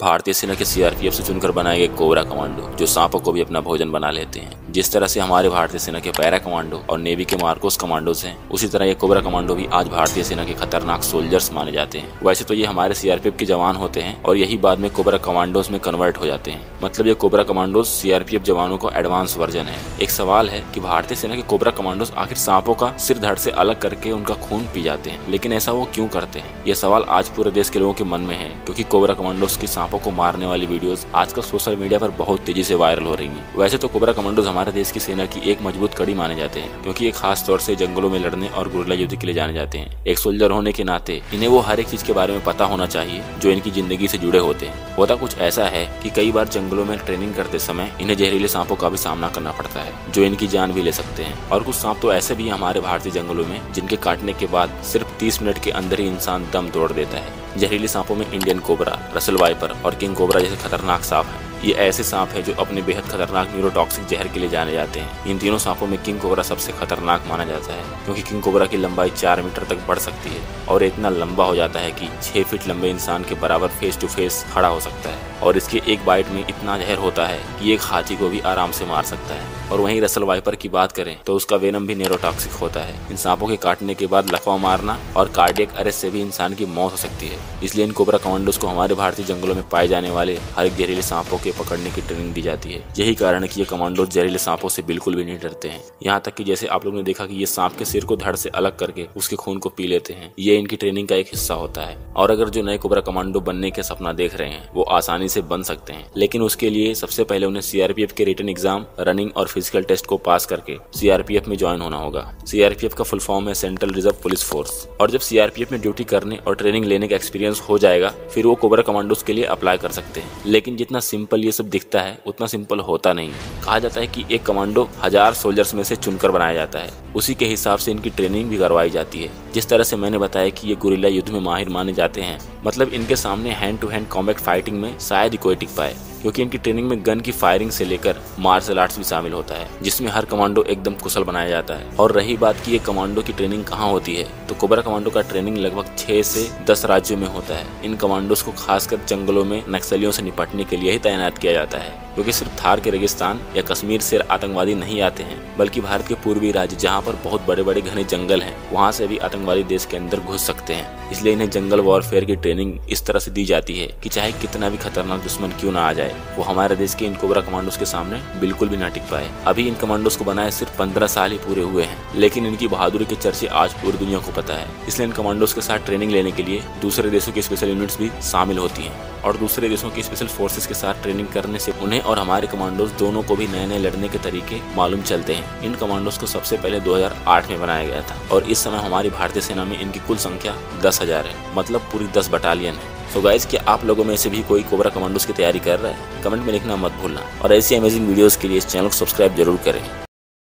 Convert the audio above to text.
भारतीय सेना के सीआरपीएफ से चुनकर बनाए गए कोबरा कमांडो जो सांपों को भी अपना भोजन बना लेते हैं। जिस तरह से हमारे भारतीय सेना के पैरा कमांडो और नेवी के मार्कोस कमांडोज हैं, उसी तरह ये कोबरा कमांडो भी आज भारतीय सेना के खतरनाक सोल्जर्स माने जाते हैं। वैसे तो ये हमारे सीआरपीएफ के जवान होते हैं और यही बाद में कोबरा कमांडोज में कन्वर्ट हो जाते हैं। मतलब ये कोबरा कमांडोज सीआरपीएफ जवानों का एडवांस वर्जन है। एक सवाल है कि भारतीय सेना के कोबरा कमांडोज आखिर सांपों का सिर धड़ से अलग करके उनका खून पी जाते हैं, लेकिन ऐसा वो क्यों करते हैं? ये सवाल आज पूरे देश के लोगों के मन में है, क्योंकि कोबरा कमांडोज की सांपों को मारने वाली वीडियोस आजकल सोशल मीडिया पर बहुत तेजी से वायरल हो रही हैं। वैसे तो कोबरा कमांडोज हमारे देश की सेना की एक मजबूत कड़ी माने जाते हैं, क्योंकि ये खास तौर से जंगलों में लड़ने और गुरिल्ला युद्ध के लिए जाने जाते हैं। एक सोल्जर होने के नाते इन्हें वो हर एक चीज के बारे में पता होना चाहिए जो इनकी जिंदगी से जुड़े होते हैं। होता कुछ ऐसा है कि कई बार जंगलों में ट्रेनिंग करते समय इन्हें जहरीले सांपों का भी सामना करना पड़ता है, जो इनकी जान भी ले सकते हैं। और कुछ सांप तो ऐसे भी हमारे भारतीय जंगलों में जिनके काटने के बाद सिर्फ 30 मिनट के अंदर ही इंसान दम तोड़ देता है। जहरीले सांपों में इंडियन कोबरा, रसल वाइपर और किंग कोबरा जैसे खतरनाक सांप हैं। ये ऐसे सांप हैं जो अपने बेहद खतरनाक न्यूरोटॉक्सिक जहर के लिए जाने जाते हैं। इन तीनों सांपों में किंग कोबरा सबसे खतरनाक माना जाता है, क्योंकि किंग कोबरा की लंबाई 4 मीटर तक बढ़ सकती है और इतना लंबा हो जाता है कि 6 फीट लंबे इंसान के बराबर फेस टू फेस खड़ा हो सकता है। और इसके एक बाइट में इतना जहर होता है कि एक हाथी को भी आराम से मार सकता है। और वहीं रसल वाइपर की बात करें तो उसका वेनम भी न्यूरोटॉक्सिक होता है। इन सांपों के काटने के बाद लकवा मारना और कार्डियक अरेस्ट से भी इंसान की मौत हो सकती है। इसलिए इन कोबरा कमांडोज को हमारे भारतीय जंगलों में पाए जाने वाले हर एक जहरीले सांपों के पकड़ने की ट्रेनिंग दी जाती है। यही कारण है कि ये कमांडोज जहरीले सांपों से बिल्कुल भी नहीं डरते हैं। यहाँ तक कि जैसे आप लोगों ने देखा कि ये सांप के सिर को धड़ से अलग करके उसके खून को पी लेते हैं। ये इनकी ट्रेनिंग का एक हिस्सा होता है। और अगर जो नए कोबरा कमांडो बनने के सपना देख रहे हैं वो आसानी से बन सकते हैं, लेकिन उसके लिए सबसे पहले उन्हें सीआरपीएफ के रिटन एग्जाम, रनिंग और फिजिकल टेस्ट को पास करके सीआरपीएफ में ज्वाइन होना होगा। सीआरपीएफ का फुल फॉर्म है सेंट्रल रिजर्व पुलिस फोर्स। और जब सीआरपीएफ में ड्यूटी करने और ट्रेनिंग लेने का एक्सपीरियंस हो जाएगा, फिर वो कोबरा कमांडोज के लिए अप्लाई कर सकते हैं। लेकिन जितना सिंपल ये सब दिखता है उतना सिंपल होता नहीं। कहा जाता है कि एक कमांडो 1000 सोल्जर्स में से चुनकर बनाया जाता है। उसी के हिसाब से इनकी ट्रेनिंग भी करवाई जाती है। जिस तरह से मैंने बताया कि ये गुरिल्ला युद्ध में माहिर माने जाते हैं, मतलब इनके सामने hand to hand combat fighting में शायद ही कोई टिक पाए, क्योंकि इनकी ट्रेनिंग में गन की फायरिंग से लेकर मार्शल आर्ट्स भी शामिल होता है, जिसमें हर कमांडो एकदम कुशल बनाया जाता है। और रही बात कि ये कमांडो की ट्रेनिंग कहाँ होती है, तो कोबरा कमांडो का ट्रेनिंग लगभग 6 से 10 राज्यों में होता है। इन कमांडोज को खासकर जंगलों में नक्सलियों से निपटने के लिए ही तैनात किया जाता है, क्योंकि सिर्फ थार के रेगिस्तान या कश्मीर से आतंकवादी नहीं आते हैं, बल्कि भारत के पूर्वी राज्य जहाँ पर बहुत बड़े बड़े घने जंगल हैं, वहाँ से भी आतंकवादी देश के अंदर घुस सकते हैं। इसलिए इन्हें जंगल वॉरफेयर की ट्रेनिंग इस तरह से दी जाती है कि चाहे कितना भी खतरनाक दुश्मन क्यों ना आ जाए, वो हमारे देश के इन कोबरा कमांडोज के सामने बिल्कुल भी ना टिक पाए। अभी इन कमांडोज को बनाए सिर्फ 15 साल ही पूरे हुए हैं, लेकिन इनकी बहादुरी के चर्चे आज पूरी दुनिया को पता है। इसलिए इन कमांडोज के साथ ट्रेनिंग लेने के लिए दूसरे देशों की स्पेशल यूनिट्स भी शामिल होती हैं। और दूसरे देशों की स्पेशल फोर्सेस के साथ ट्रेनिंग करने से उन्हें और हमारे कमांडोज दोनों को भी नए नए लड़ने के तरीके मालूम चलते हैं। इन कमांडोज को सबसे पहले 2008 में बनाया गया था और इस समय हमारी भारतीय सेना में इनकी कुल संख्या 10,000 है, मतलब पूरी 10 बटालियन है। तो गाइज, क्या आप लोगों में से भी कोई कोबरा कमांडोज की तैयारी कर रहा है? कमेंट में लिखना मत भूलना और ऐसी अमेजिंग वीडियोस के लिए इस चैनल को सब्सक्राइब जरूर करें।